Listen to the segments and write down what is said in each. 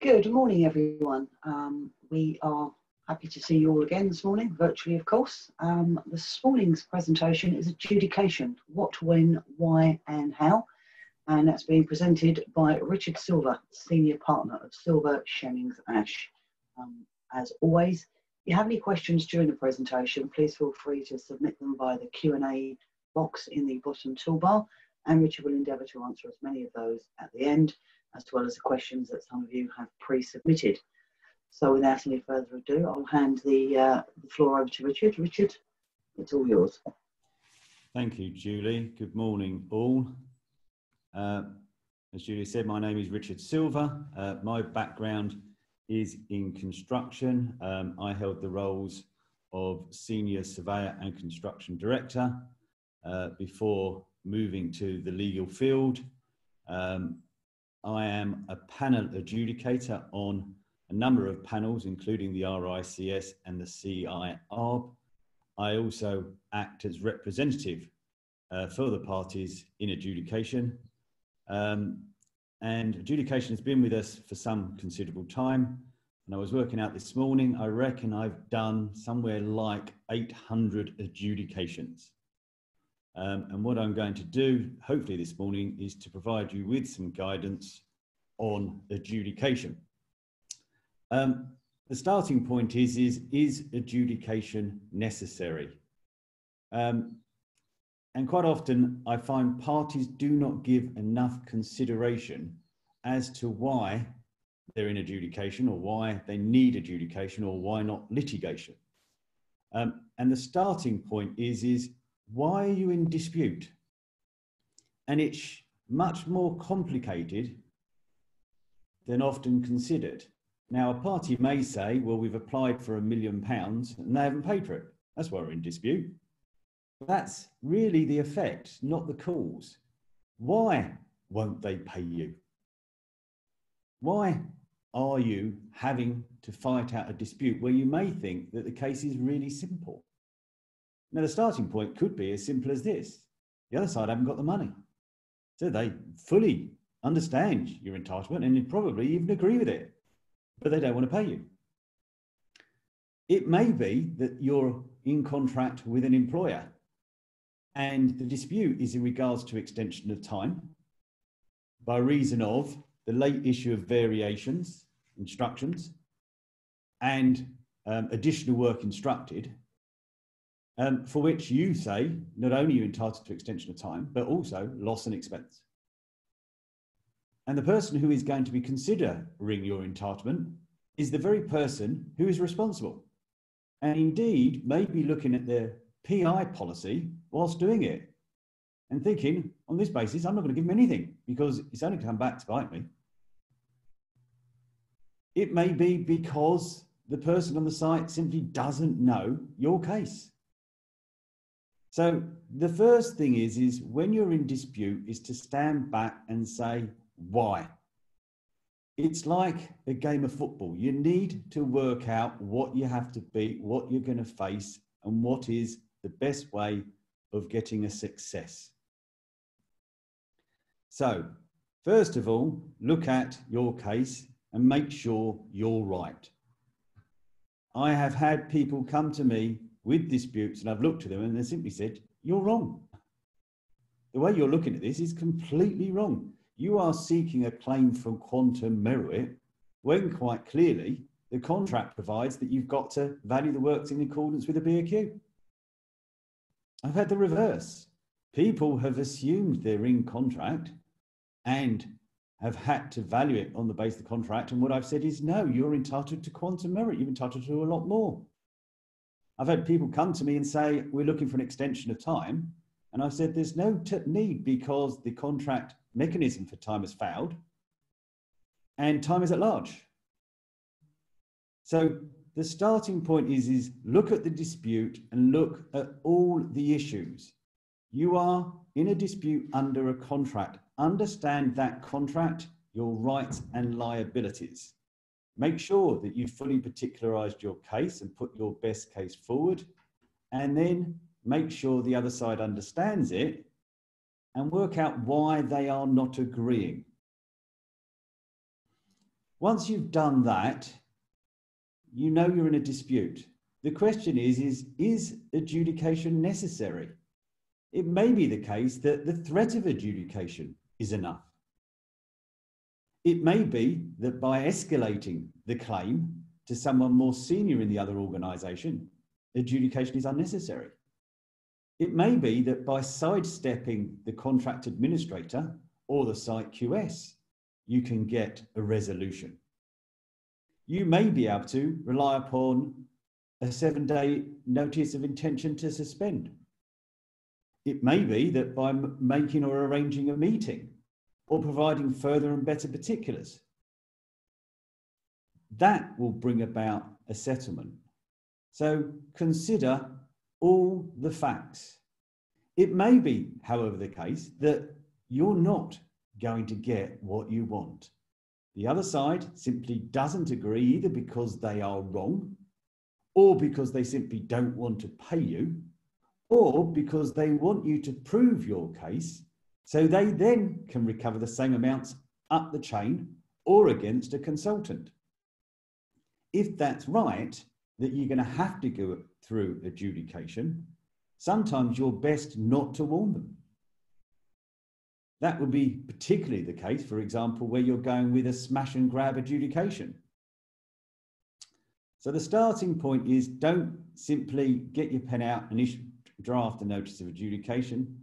Good morning, everyone. We are happy to see you all again this morning, virtually, of course. This morning's presentation is Adjudication: What, When, Why and How. And that's being presented by Richard Silver, Senior Partner of Silver Shennings Ash. As always, if you have any questions during the presentation, please feel free to submit them via the Q&A box in the bottom toolbar, and Richard will endeavour to answer as many of those at the end, as well as the questions that some of you have pre-submitted. So without any further ado, I'll hand the floor over to Richard. Richard, it's all yours. Thank you, Julie. Good morning, all. As Julie said, my name is Richard Silver. My background is in construction. I held the roles of Senior Surveyor and Construction Director before moving to the legal field. I am a panel adjudicator on a number of panels, including the RICS and the CIARB. I also act as representative for the parties in adjudication. And adjudication has been with us for some considerable time. And I was working out this morning, I reckon I've done somewhere like 800 adjudications. And what I'm going to do, hopefully this morning, is to provide you with some guidance on adjudication. The starting point is adjudication necessary? And quite often I find parties do not give enough consideration as to why they're in adjudication, or why they need adjudication, or why not litigation. And the starting point is why are you in dispute? And it's much more complicated than often considered. Now, a party may say, well, we've applied for £1 million and they haven't paid for it. That's why we're in dispute. But that's really the effect, not the cause. Why won't they pay you? Why are you having to fight out a dispute where you may think that the case is really simple? Now, the starting point could be as simple as this. The other side haven't got the money. So they fully understand your entitlement and probably even agree with it, but they don't want to pay you. It may be that you're in contract with an employer and the dispute is in regards to extension of time by reason of the late issue of variations, instructions, and additional work instructed, for which you say not only are you entitled to extension of time, but also loss and expense. And the person who is going to be considering your entitlement is the very person who is responsible, and indeed may be looking at their PI policy whilst doing it and thinking, on this basis, I'm not going to give them anything because it's only come back to bite me. It may be because the person on the site simply doesn't know your case. So the first thing is when you're in dispute is to stand back and say, why? It's like a game of football. You need to work out what you have to beat, what you're going to face, and what is the best way of getting a success. So first of all, look at your case and make sure you're right. I have had people come to me with disputes and I've looked at them and they simply said, you're wrong. The way you're looking at this is completely wrong. You are seeking a claim for quantum merit when quite clearly the contract provides that you've got to value the works in accordance with the B&Q. I've had the reverse. People have assumed they're in contract and have had to value it on the basis of the contract. And what I've said is, no, you're entitled to quantum merit. You're entitled to a lot more. I've had people come to me and say, we're looking for an extension of time. And I said, there's no need because the contract mechanism for time has failed and time is at large. So the starting point is look at the dispute and look at all the issues. You are in a dispute under a contract. Understand that contract, your rights and liabilities. Make sure that you've fully particularised your case and put your best case forward, and then make sure the other side understands it and work out why they are not agreeing. Once you've done that, you know you're in a dispute. The question is adjudication necessary? It may be the case that the threat of adjudication is enough. It may be that by escalating the claim to someone more senior in the other organisation, adjudication is unnecessary. It may be that by sidestepping the contract administrator or the site QS, you can get a resolution. You may be able to rely upon a 7-day notice of intention to suspend. It may be that by making or arranging a meeting or providing further and better particulars, that will bring about a settlement. So consider all the facts. It may be, however, the case that you're not going to get what you want. The other side simply doesn't agree, either because they are wrong, or because they simply don't want to pay you, or because they want you to prove your case so they then can recover the same amounts up the chain or against a consultant. If that's right, that you're going to have to go through adjudication, sometimes you're best not to warn them. That would be particularly the case, for example, where you're going with a smash and grab adjudication. So the starting point is, don't simply get your pen out and draft a notice of adjudication.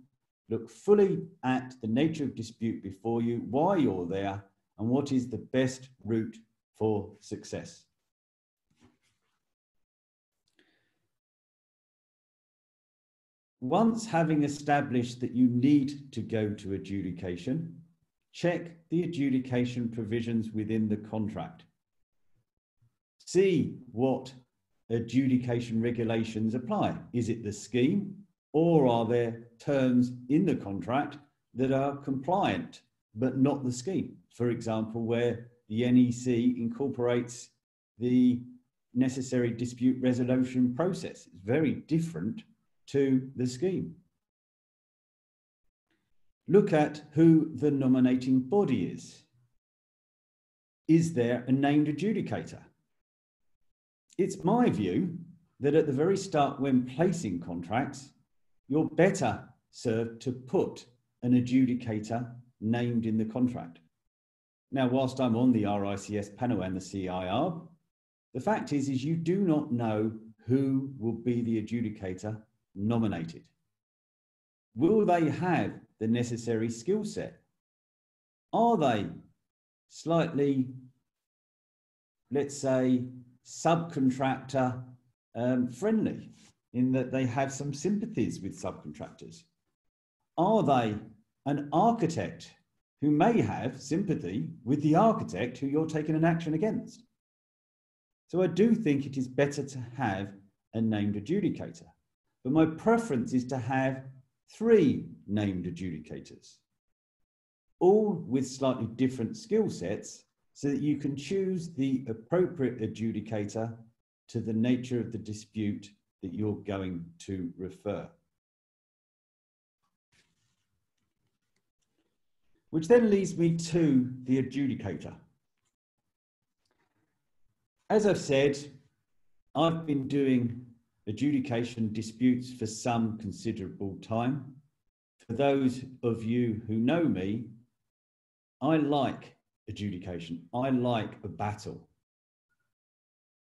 Look fully at the nature of dispute before you, why you're there, and what is the best route for success. Once having established that you need to go to adjudication, check the adjudication provisions within the contract. See what adjudication regulations apply. Is it the scheme, or are there terms in the contract that are compliant but not the scheme? For example, where the NEC incorporates the necessary dispute resolution process. It's very different to the scheme. Look at who the nominating body is. Is there a named adjudicator? It's my view that at the very start, when placing contracts, you're better served to put an adjudicator named in the contract. Now, whilst I'm on the RICS panel and the CIR, the fact is you do not know who will be the adjudicator nominated. Will they have the necessary skill set? Are they slightly, let's say, subcontractor friendly, in that they have some sympathies with subcontractors? Are they an architect who may have sympathy with the architect who you're taking an action against? So I do think it is better to have a named adjudicator, but my preference is to have 3 named adjudicators, all with slightly different skill sets, so that you can choose the appropriate adjudicator to the nature of the dispute that you're going to refer. Which then leads me to the adjudicator. As I've said, I've been doing adjudication disputes for some considerable time. For those of you who know me, I like adjudication. I like a battle.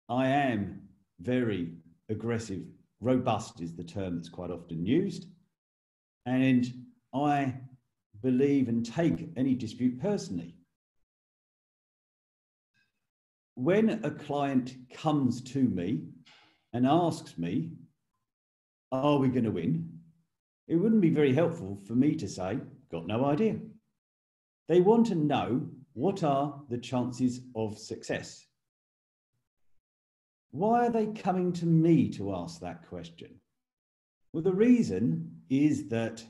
I am very aggressive. Robust is the term that's quite often used. And I believe and take any dispute personally. When a client comes to me and asks me, are we going to win? It wouldn't be very helpful for me to say, got no idea. They want to know, what are the chances of success? Why are they coming to me to ask that question? Well, the reason is that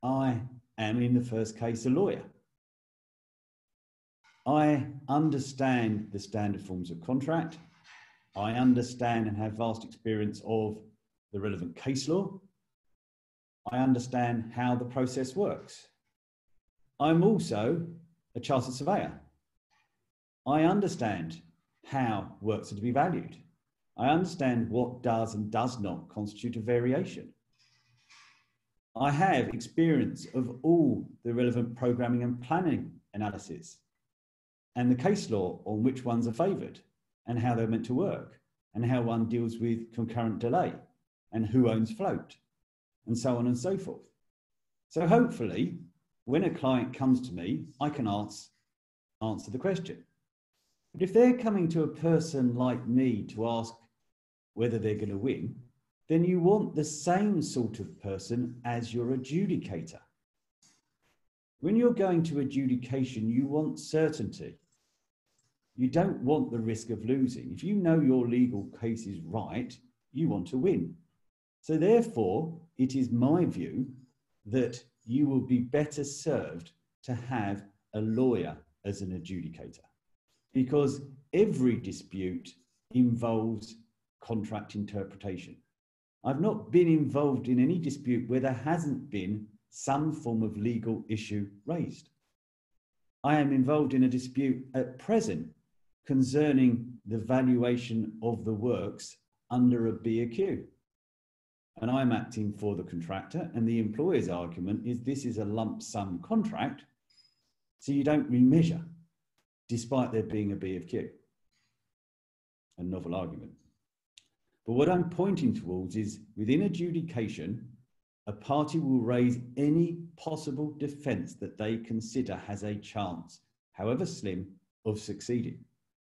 I am, in the first case, a lawyer. I understand the standard forms of contract. I understand and have vast experience of the relevant case law. I understand how the process works. I'm also a chartered surveyor. I understand how works are to be valued. I understand what does and does not constitute a variation. I have experience of all the relevant programming and planning analysis and the case law on which ones are favoured and how they're meant to work and how one deals with concurrent delay and who owns float and so on and so forth. So hopefully, when a client comes to me, I can answer the question. But if they're coming to a person like me to ask whether they're going to win, then you want the same sort of person as your adjudicator. When you're going to adjudication, you want certainty. You don't want the risk of losing. If you know your legal case is right, you want to win. So therefore, it is my view that you will be better served to have a lawyer as an adjudicator, because every dispute involves contract interpretation. I've not been involved in any dispute where there hasn't been some form of legal issue raised. I am involved in a dispute at present concerning the valuation of the works under a B&Q. And I'm acting for the contractor, and the employer's argument is this is a lump sum contract, so you don't remeasure, despite there being a B&Q. A novel argument. But what I'm pointing towards is within adjudication, a party will raise any possible defence that they consider has a chance, however slim, of succeeding.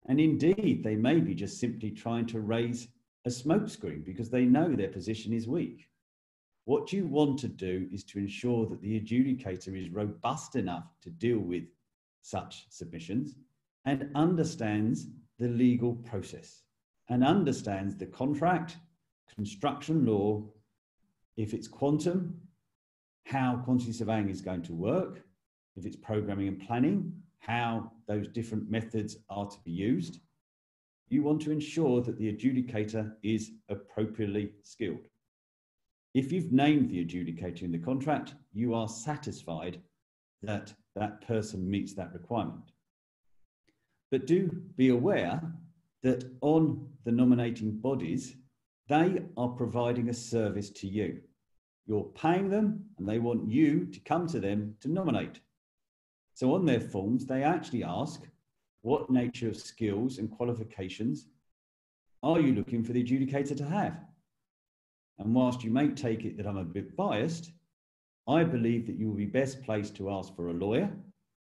And indeed, they may be just simply trying to raise a smokescreen because they know their position is weak. What you want to do is to ensure that the adjudicator is robust enough to deal with such submissions and understands the legal process and understands the contract, construction law, if it's quantum, how quantity surveying is going to work, if it's programming and planning, how those different methods are to be used. You want to ensure that the adjudicator is appropriately skilled. If you've named the adjudicator in the contract, you are satisfied that that person meets that requirement. But do be aware that on the nominating bodies, they are providing a service to you. You're paying them and they want you to come to them to nominate. So on their forms, they actually ask, what nature of skills and qualifications are you looking for the adjudicator to have? And whilst you may take it that I'm a bit biased, I believe that you will be best placed to ask for a lawyer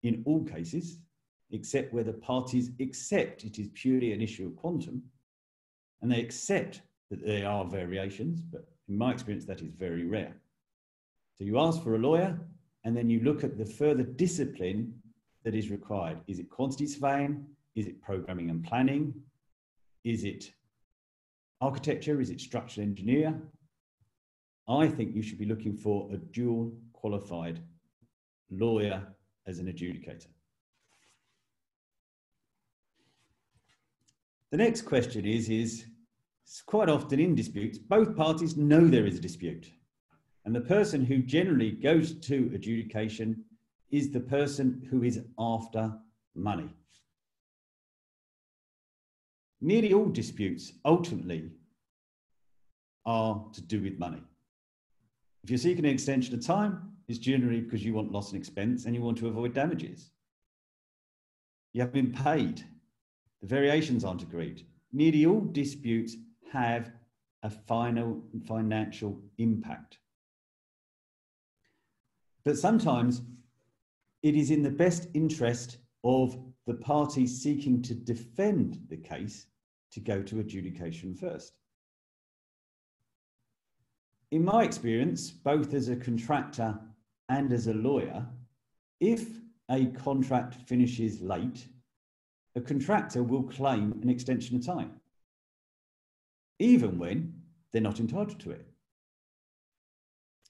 in all cases, except where the parties accept it is purely an issue of quantum, and they accept that there are variations, but in my experience, that is very rare. So you ask for a lawyer, and then you look at the further discipline that is required. Is it quantity surveying? Is it programming and planning? Is it architecture? Is it structural engineer? I think you should be looking for a dual qualified lawyer as an adjudicator. The next question is quite often in disputes, both parties know there is a dispute. And the person who generally goes to adjudication is the person who is after money. Nearly all disputes ultimately are to do with money. If you're seeking an extension of time, it's generally because you want loss and expense and you want to avoid damages. You have been paid. The variations aren't agreed. Nearly all disputes have a final financial impact. But sometimes it is in the best interest of the party seeking to defend the case to go to adjudication first. In my experience, both as a contractor and as a lawyer, if a contract finishes late, a contractor will claim an extension of time, even when they're not entitled to it.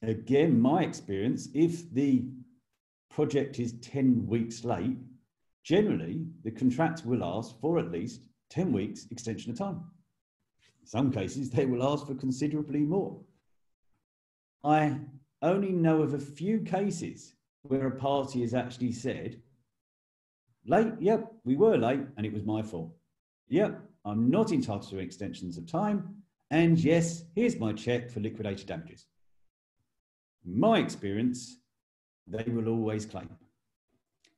Again, my experience, if the project is 10 weeks late, generally the contractor will ask for at least 10 weeks extension of time. In some cases, they will ask for considerably more. I only know of a few cases where a party has actually said, Late? Yep, we were late and it was my fault. Yep, I'm not entitled to extensions of time. And yes, here's my check for liquidated damages. In my experience, they will always claim.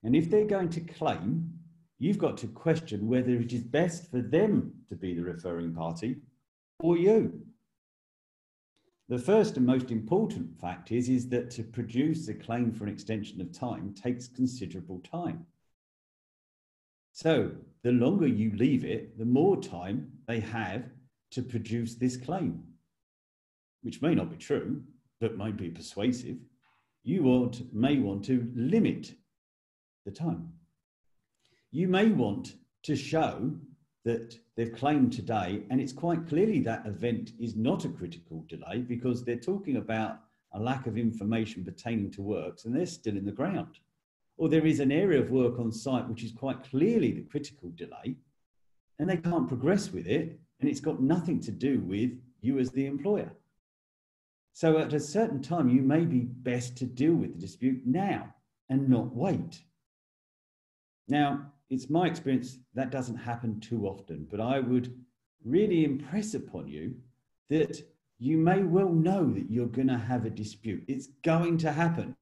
And if they're going to claim, you've got to question whether it is best for them to be the referring party or you. The first and most important fact is that to produce a claim for an extension of time takes considerable time. So the longer you leave it, the more time they have to produce this claim, which may not be true, but might be persuasive. You may want to limit the time. You may want to show that they've claimed today, and it's quite clearly that event is not a critical delay because they're talking about a lack of information pertaining to works and they're still in the ground. Or there is an area of work on site which is quite clearly the critical delay and they can't progress with it, and it's got nothing to do with you as the employer. So at a certain time, you may be best to deal with the dispute now and not wait. Now, it's my experience that doesn't happen too often, but I would really impress upon you that you may well know that you're going to have a dispute. It's going to happen.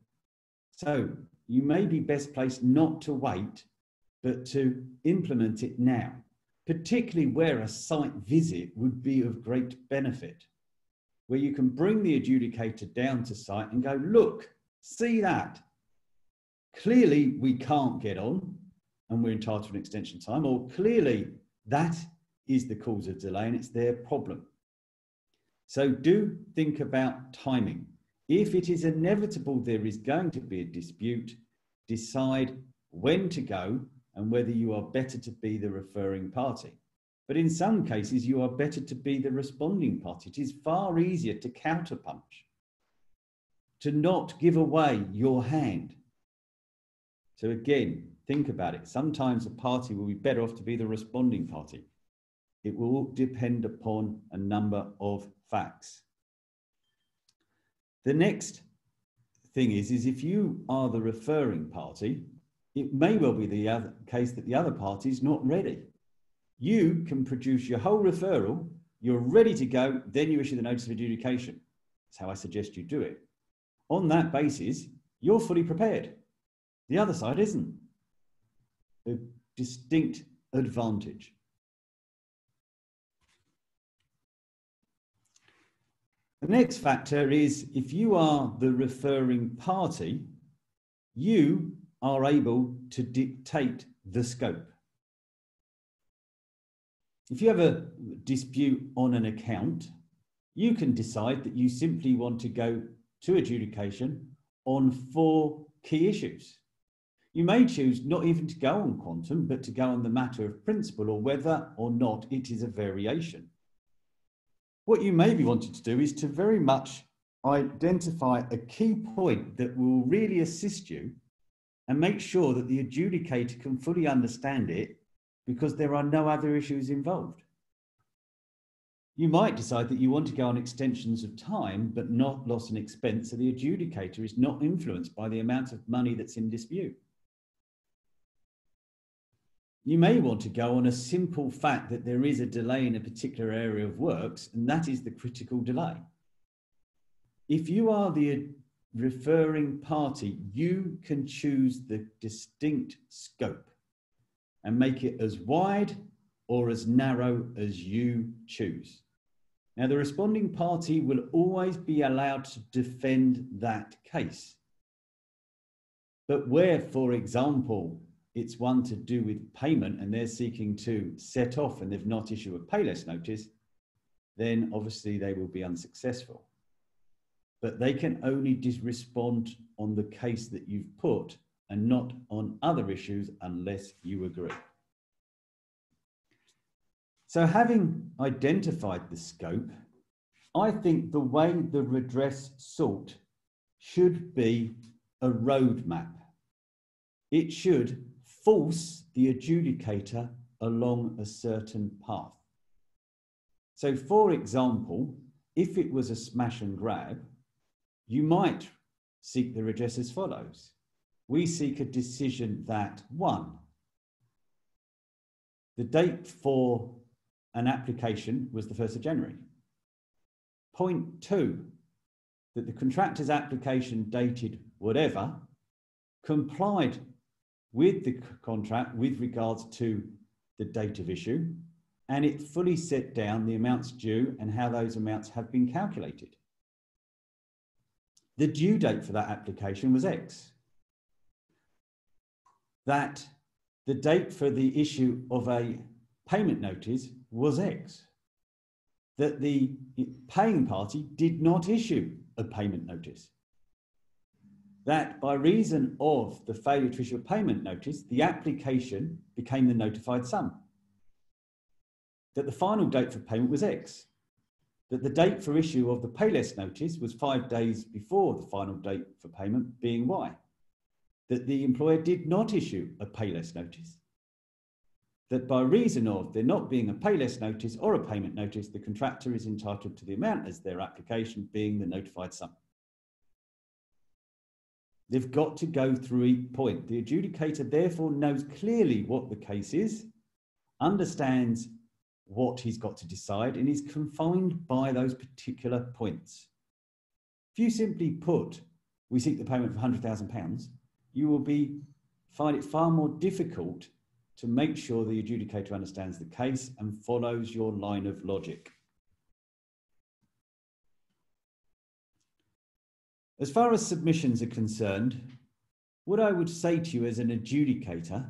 So you may be best placed not to wait, but to implement it now, particularly where a site visit would be of great benefit, where you can bring the adjudicator down to site and go, look, see that? Clearly we can't get on and we're entitled to an extension time, or clearly that is the cause of delay and it's their problem. So do think about timing. If it is inevitable there is going to be a dispute, decide when to go and whether you are better to be the referring party. But in some cases, you are better to be the responding party. It is far easier to counterpunch, to not give away your hand. So again, think about it. Sometimes a party will be better off to be the responding party. It will depend upon a number of facts. The next thing is if you are the referring party, it may well be the other case that the other party is not ready. You can produce your whole referral, you're ready to go, then you issue the notice of adjudication. That's how I suggest you do it. On that basis, you're fully prepared. The other side isn't. A distinct advantage. The next factor is if you are the referring party, you are able to dictate the scope. If you have a dispute on an account, you can decide that you simply want to go to adjudication on 4 key issues. You may choose not even to go on quantum, but to go on the matter of principle or whether or not it is a variation. What you may be wanting to do is to very much identify a key point that will really assist you and make sure that the adjudicator can fully understand it because there are no other issues involved. You might decide that you want to go on extensions of time, but not loss and expense, so the adjudicator is not influenced by the amount of money that's in dispute. You may want to go on a simple fact that there is a delay in a particular area of works, and that is the critical delay. If you are the referring party, you can choose the distinct scope and make it as wide or as narrow as you choose. Now, the responding party will always be allowed to defend that case. But where, for example, it's one to do with payment and they're seeking to set off and they've not issued a payless notice, then obviously they will be unsuccessful. But they can only respond on the case that you've put and not on other issues unless you agree. So having identified the scope, I think the way the redress sought should be a roadmap. It should force the adjudicator along a certain path. So for example, if it was a smash and grab, you might seek the redress as follows. We seek a decision that 1, the date for an application was the 1st of January. Point 2, that the contractor's application dated whatever complied with the contract with regards to the date of issue, and it fully set down the amounts due and how those amounts have been calculated. The due date for that application was X. That the date for the issue of a payment notice was X. That the paying party did not issue a payment notice. That by reason of the failure to issue a payment notice, the application became the notified sum. That the final date for payment was X. That the date for issue of the payless notice was 5 days before the final date for payment, being Y. That the employer did not issue a payless notice. That by reason of there not being a payless notice or a payment notice, the contractor is entitled to the amount as their application, being the notified sum. They've got to go through each point. The adjudicator therefore knows clearly what the case is, understands what he's got to decide, and is confined by those particular points. If you simply put, we seek the payment of £100,000, you will find it far more difficult to make sure the adjudicator understands the case and follows your line of logic. As far as submissions are concerned, what I would say to you as an adjudicator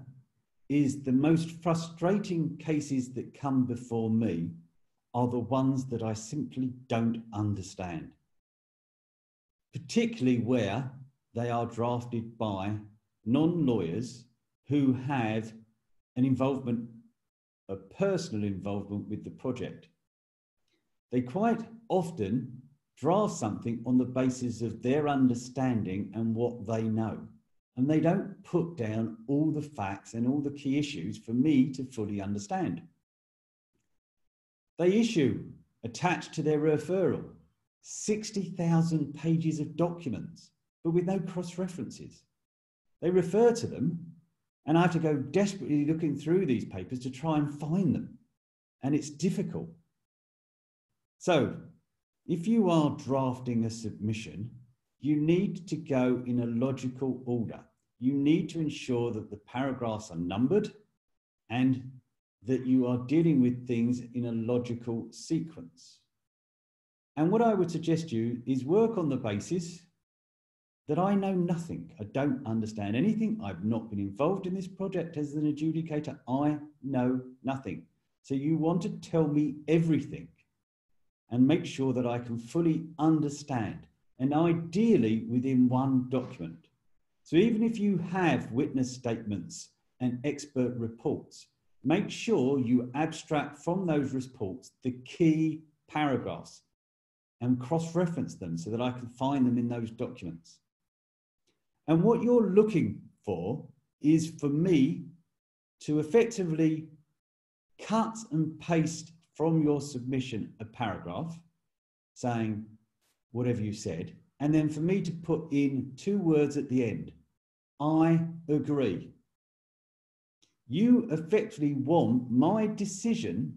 is the most frustrating cases that come before me are the ones that I simply don't understand, particularly where they are drafted by non-lawyers who have an involvement, a personal involvement with the project. They quite often draft something on the basis of their understanding and what they know. And they don't put down all the facts and all the key issues for me to fully understand. They issue, attached to their referral, 60,000 pages of documents, but with no cross-references. They refer to them, and I have to go desperately looking through these papers to try and find them. And it's difficult. So, if you are drafting a submission, you need to go in a logical order. You need to ensure that the paragraphs are numbered and that you are dealing with things in a logical sequence. And what I would suggest to you is work on the basis that I know nothing. I don't understand anything. I've not been involved in this project as an adjudicator. I know nothing. So you want to tell me everything and make sure that I can fully understand, and ideally within one document. So even if you have witness statements and expert reports, make sure you abstract from those reports the key paragraphs and cross-reference them so that I can find them in those documents. And what you're looking for is for me to effectively cut and paste from your submission a paragraph saying whatever you said, and then for me to put in 2 words at the end. I agree. You effectively want my decision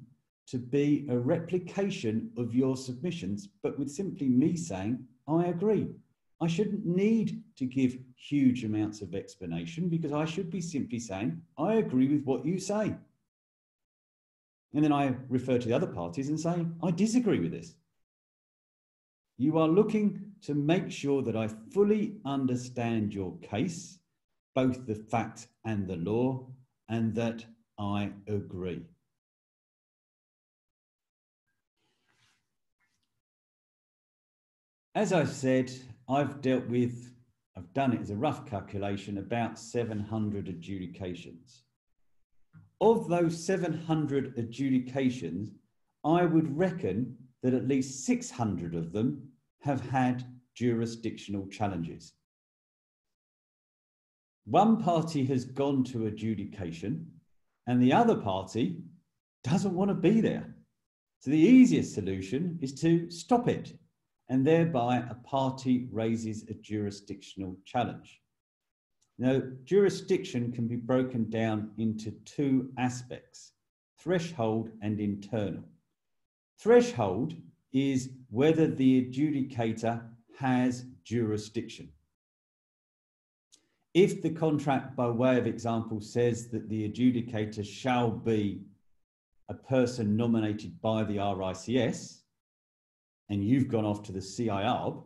to be a replication of your submissions, but with simply me saying, I agree. I shouldn't need to give huge amounts of explanation because I should be simply saying, I agree with what you say. And then I refer to the other parties and say, I disagree with this. You are looking to make sure that I fully understand your case, both the facts and the law, and that I agree. As I said, I've done it as a rough calculation, about 700 adjudications. Of those 700 adjudications, I would reckon that at least 600 of them have had jurisdictional challenges. One party has gone to adjudication and the other party doesn't want to be there. So the easiest solution is to stop it, and thereby a party raises a jurisdictional challenge. Now, jurisdiction can be broken down into 2 aspects. threshold and internal. Threshold is whether the adjudicator has jurisdiction. If the contract, by way of example, says that the adjudicator shall be a person nominated by the RICS, and you've gone off to the CIRB,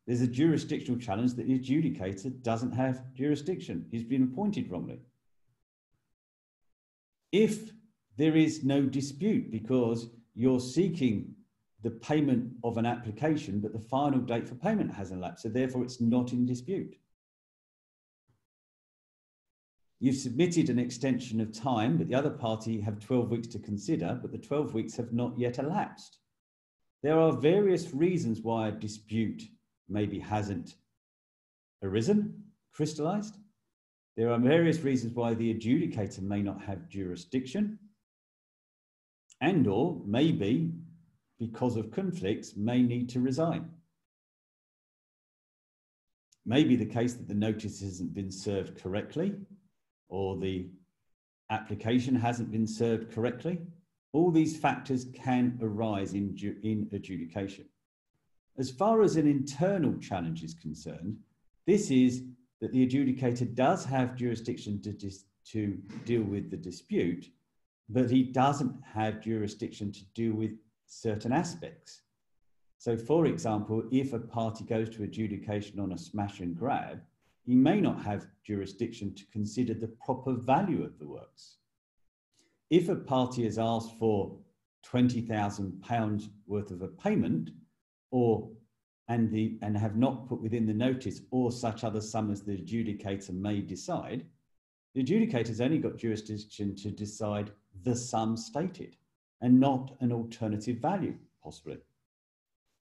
there's a jurisdictional challenge that the adjudicator doesn't have jurisdiction. He's been appointed wrongly. If there is no dispute because you're seeking the payment of an application, but the final date for payment hasn't elapsed, so therefore it's not in dispute. You've submitted an extension of time, but the other party have 12 weeks to consider, but the 12 weeks have not yet elapsed. There are various reasons why a dispute maybe hasn't arisen, crystallized. There are various reasons why the adjudicator may not have jurisdiction, and or maybe because of conflicts may need to resign. Maybe the case that the notice hasn't been served correctly, or the application hasn't been served correctly. All these factors can arise in adjudication. As far as an internal challenge is concerned, this is that the adjudicator does have jurisdiction to deal with the dispute, but he doesn't have jurisdiction to deal with certain aspects. So, for example, if a party goes to adjudication on a smash and grab, he may not have jurisdiction to consider the proper value of the works. If a party has asked for £20,000 worth of a payment, and have not put within the notice or such other sum as the adjudicator may decide, the adjudicator's only got jurisdiction to decide the sum stated and not an alternative value, possibly.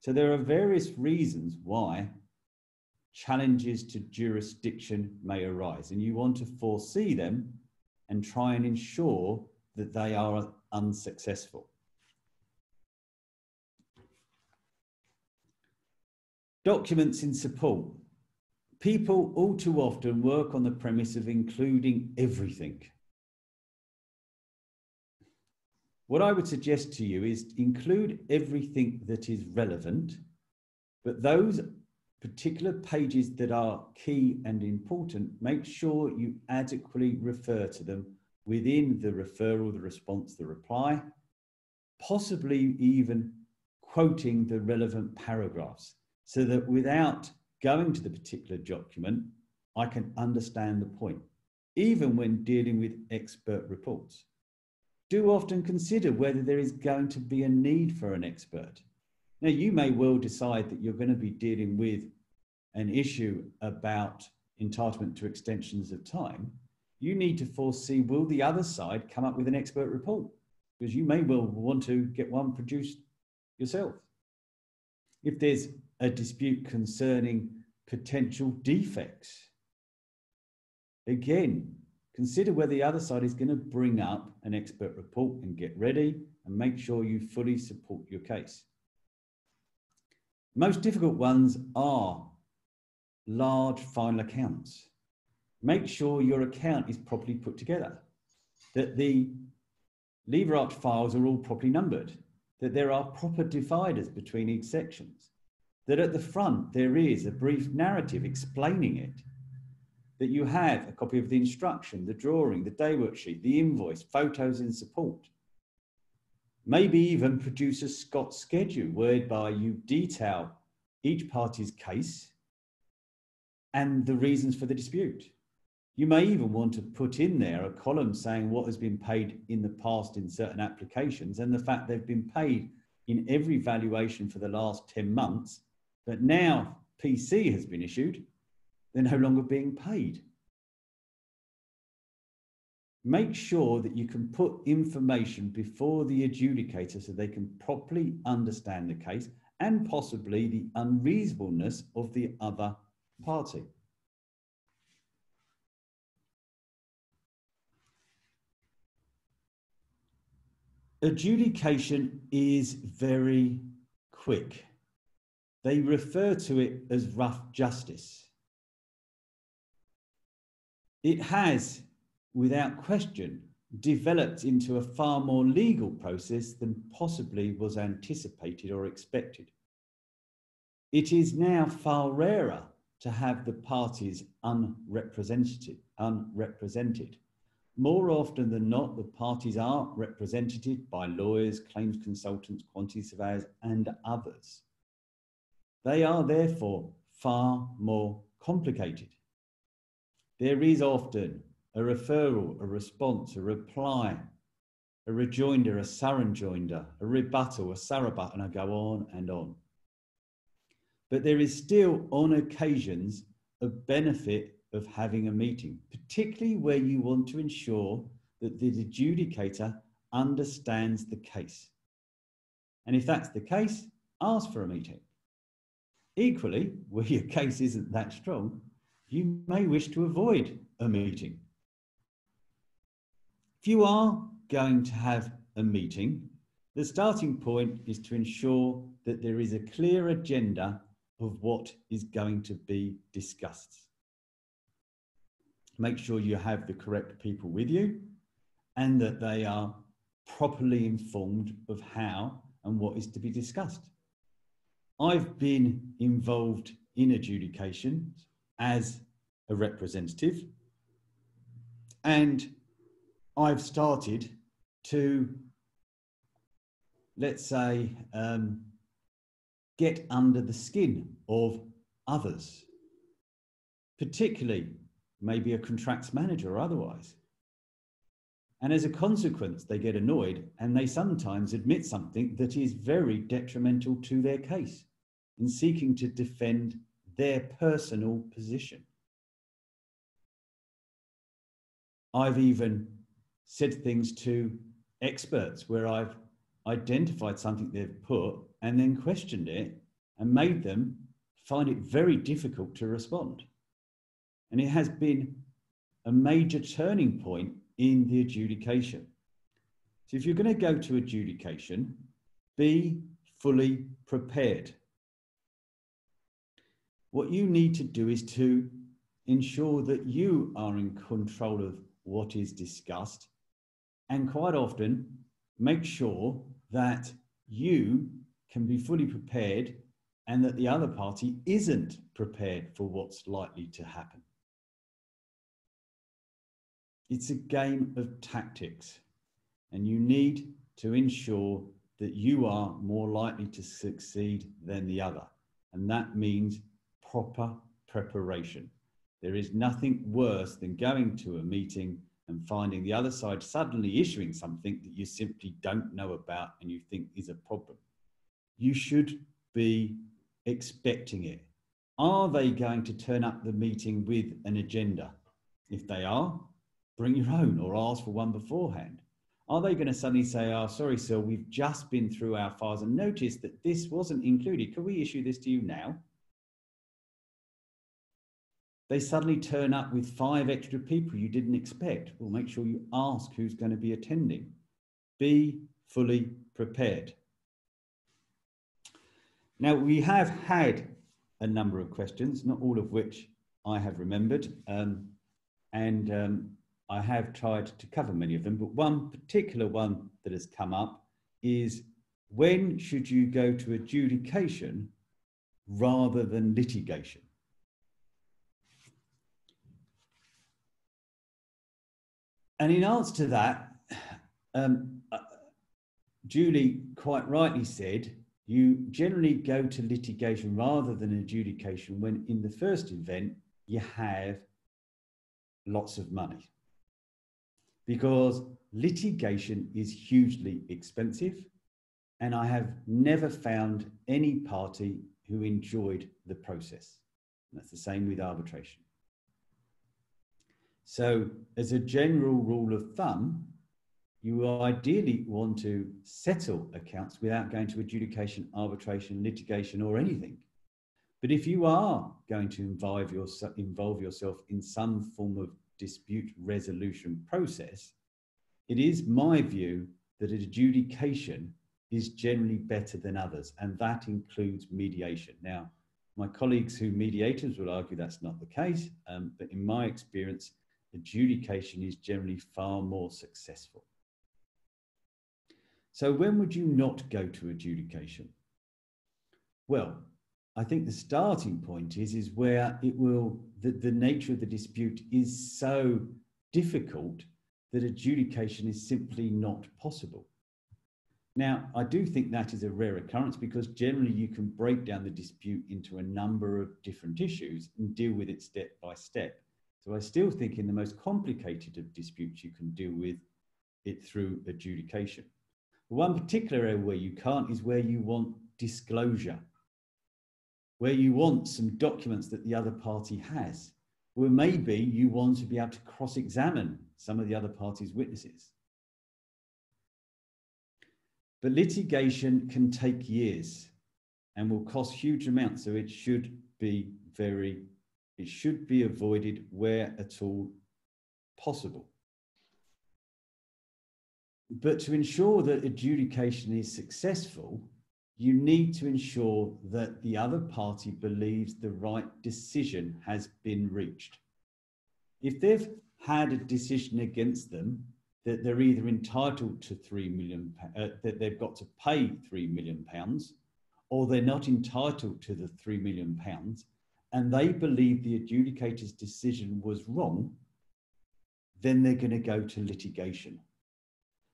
So there are various reasons why challenges to jurisdiction may arise, and you want to foresee them and try and ensure that they are unsuccessful. Documents in support. People all too often work on the premise of including everything. What I would suggest to you is include everything that is relevant, but those particular pages that are key and important, make sure you adequately refer to them within the referral, the response, the reply, possibly even quoting the relevant paragraphs, so that without going to the particular document, I can understand the point, even when dealing with expert reports. Do often consider whether there is going to be a need for an expert. Now, you may well decide that you're going to be dealing with an issue about entitlement to extensions of time. You need to foresee, will the other side come up with an expert report? Because you may well want to get one produced yourself. If there's a dispute concerning potential defects, again, consider whether the other side is going to bring up an expert report and get ready and make sure you fully support your case. Most difficult ones are large final accounts. Make sure your account is properly put together, that the lever arch files are all properly numbered, that there are proper dividers between each sections, that at the front there is a brief narrative explaining it, that you have a copy of the instruction, the drawing, the day worksheet, the invoice, photos in support. Maybe even produce a Scott schedule whereby you detail each party's case and the reasons for the dispute. You may even want to put in there a column saying what has been paid in the past in certain applications and the fact they've been paid in every valuation for the last 10 months, but now PC has been issued, they're no longer being paid. Make sure that you can put information before the adjudicator so they can properly understand the case and possibly the unreasonableness of the other party. Adjudication is very quick. They refer to it as rough justice. It has, without question, developed into a far more legal process than possibly was anticipated or expected. It is now far rarer to have the parties unrepresented. More often than not, the parties are represented by lawyers, claims consultants, quantity surveyors, and others. They are therefore far more complicated. There is often a referral, a response, a reply, a rejoinder, a surrejoinder, a rebuttal, a surrebut, and I go on and on. But there is still, on occasions, a benefit of having a meeting, particularly where you want to ensure that the adjudicator understands the case. And if that's the case, ask for a meeting. Equally, where your case isn't that strong, you may wish to avoid a meeting. If you are going to have a meeting, the starting point is to ensure that there is a clear agenda of what is going to be discussed. Make sure you have the correct people with you and that they are properly informed of how and what is to be discussed. I've been involved in adjudication as a representative, and I've started to, let's say, get under the skin of others, particularly maybe a contracts manager or otherwise. And as a consequence, they get annoyed and they sometimes admit something that is very detrimental to their case in seeking to defend their personal position. I've even said things to experts where I've identified something they've put and then questioned it and made them find it very difficult to respond. And it has been a major turning point in the adjudication. So if you're going to go to adjudication, be fully prepared. What you need to do is to ensure that you are in control of what is discussed, and quite often make sure that you can be fully prepared and that the other party isn't prepared for what's likely to happen. It's a game of tactics, and you need to ensure that you are more likely to succeed than the other. And that means proper preparation. There is nothing worse than going to a meeting and finding the other side suddenly issuing something that you simply don't know about and you think is a problem. You should be expecting it. Are they going to turn up the meeting with an agenda? If they are, bring your own or ask for one beforehand. Are they going to suddenly say, oh, sorry, sir, we've just been through our files and noticed that this wasn't included. Can we issue this to you now? They suddenly turn up with 5 extra people you didn't expect. Well, make sure you ask who's going to be attending. Be fully prepared. Now, we have had a number of questions, not all of which I have remembered, I have tried to cover many of them, but one particular one that has come up is, when should you go to adjudication rather than litigation? And in answer to that, Julie quite rightly said, you generally go to litigation rather than adjudication when in the first event you have lots of money. Because litigation is hugely expensive, and I have never found any party who enjoyed the process. And that's the same with arbitration. So as a general rule of thumb, you will ideally want to settle accounts without going to adjudication, arbitration, litigation, or anything. But if you are going to involve yourself in some form of dispute resolution process, it is my view that adjudication is generally better than others, and that includes mediation. Now, my colleagues who are mediators will argue that's not the case, but in my experience, adjudication is generally far more successful. So when would you not go to adjudication? Well, I think the starting point is where it will, the nature of the dispute is so difficult that adjudication is simply not possible. Now, I do think that is a rare occurrence because generally you can break down the dispute into a number of different issues and deal with it step by step. So I still think in the most complicated of disputes, you can deal with it through adjudication. One particular area where you can't is where you want disclosure, where you want some documents that the other party has, where maybe you want to be able to cross-examine some of the other party's witnesses. But litigation can take years and will cost huge amounts, so it should be avoided where at all possible. But to ensure that adjudication is successful, you need to ensure that the other party believes the right decision has been reached. If they've had a decision against them that they're either entitled to £3 million, that they've got to pay £3 million, or they're not entitled to the £3 million, and they believe the adjudicator's decision was wrong, then they're going to go to litigation.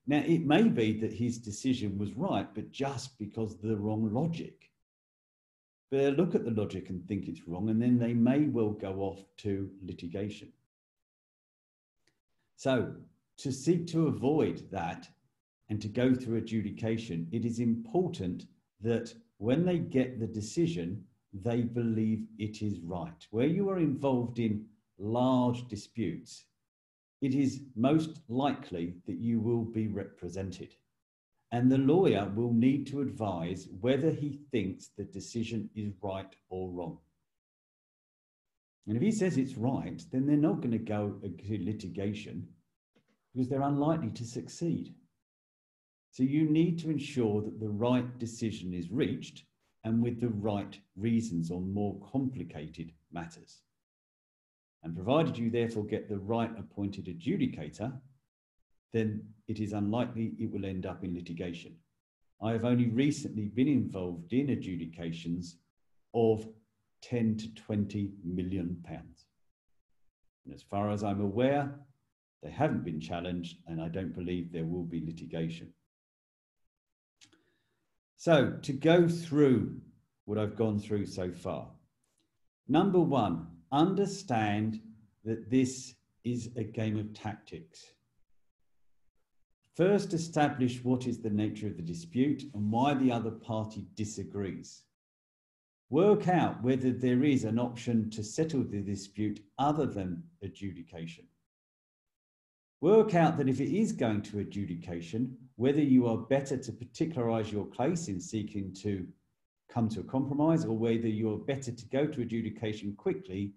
Now, it may be that his decision was right, but just because of the wrong logic. But they'll look at the logic and think it's wrong, and then they may well go off to litigation. So, to seek to avoid that and to go through adjudication, it is important that when they get the decision, they believe it is right. Where you are involved in large disputes, it is most likely that you will be represented. And the lawyer will need to advise whether he thinks the decision is right or wrong. And if he says it's right, then they're not going to go to litigation because they're unlikely to succeed. So you need to ensure that the right decision is reached and with the right reasons on more complicated matters. And provided you therefore get the right appointed adjudicator, then it is unlikely it will end up in litigation. I have only recently been involved in adjudications of 10 to 20 million pounds. And as far as I'm aware, they haven't been challenged, and I don't believe there will be litigation. So to go through what I've gone through so far. Number one, understand that this is a game of tactics. First, establish what is the nature of the dispute and why the other party disagrees. Work out whether there is an option to settle the dispute other than adjudication. Work out that if it is going to adjudication, whether you are better to particularize your case in seeking to come to a compromise, or whether you're better to go to adjudication quickly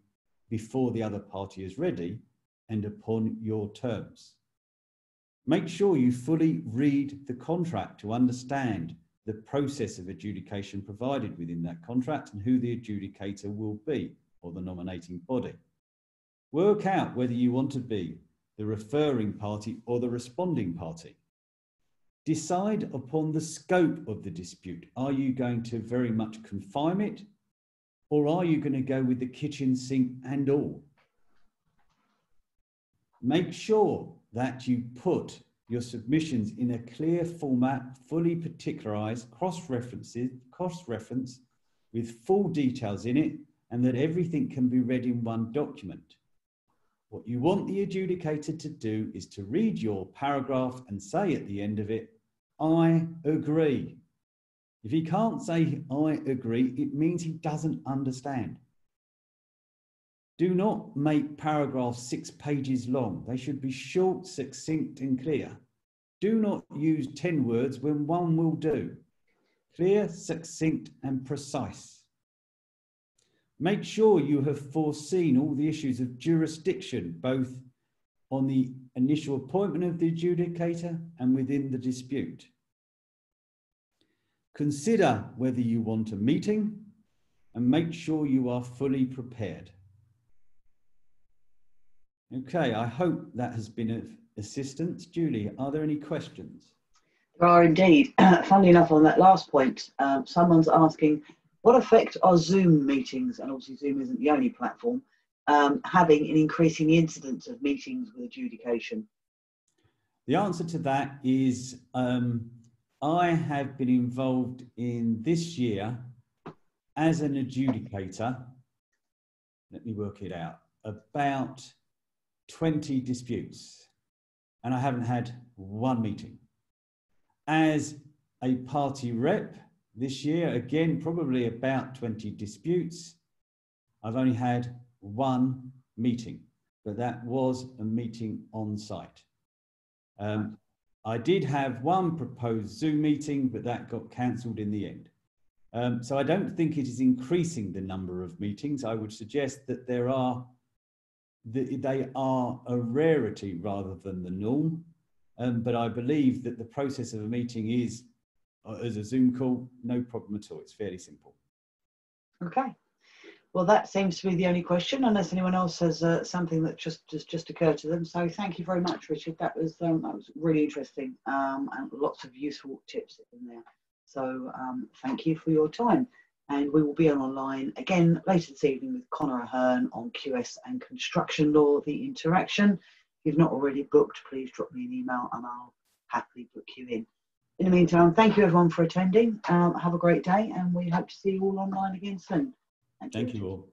before the other party is ready and upon your terms. Make sure you fully read the contract to understand the process of adjudication provided within that contract and who the adjudicator will be, or the nominating body. Work out whether you want to be the referring party or the responding party. Decide upon the scope of the dispute. Are you going to very much confine it, or are you going to go with the kitchen sink and all? Make sure that you put your submissions in a clear format, fully particularized, cross-reference with full details in it, and that everything can be read in one document. What you want the adjudicator to do is to read your paragraph and say at the end of it, I agree. If he can't say, I agree, it means he doesn't understand. Do not make paragraphs 6 pages long. They should be short, succinct, and clear. Do not use 10 words when one will do. Clear, succinct, and precise. Make sure you have foreseen all the issues of jurisdiction, both on the initial appointment of the adjudicator and within the dispute. Consider whether you want a meeting and make sure you are fully prepared. Okay, I hope that has been of assistance. Julie, are there any questions? There are indeed. Funnily enough, on that last point, someone's asking, what effect are Zoom meetings, and obviously Zoom isn't the only platform, having in increasing the incidence of meetings with adjudication? The answer to that is I have been involved in this year as an adjudicator, let me work it out, about 20 disputes, and I haven't had one meeting. As a party rep this year, again, probably about 20 disputes. I've only had one meeting, but that was a meeting on site. I did have one proposed Zoom meeting, but that got cancelled in the end. So I don't think it is increasing the number of meetings. I would suggest that they are a rarity rather than the norm. But I believe that the process of a meeting is, as a Zoom call, no problem at all. It's fairly simple. Okay. Well, that seems to be the only question, unless anyone else has something that just occurred to them. So thank you very much, Richard. That was really interesting, and lots of useful tips in there. So thank you for your time. And we will be online again later this evening with Conor Ahern on QS and construction law, the interaction. If you've not already booked, please drop me an email and I'll happily book you in. In the meantime, thank you everyone for attending. Have a great day, and we hope to see you all online again soon. Thank you all.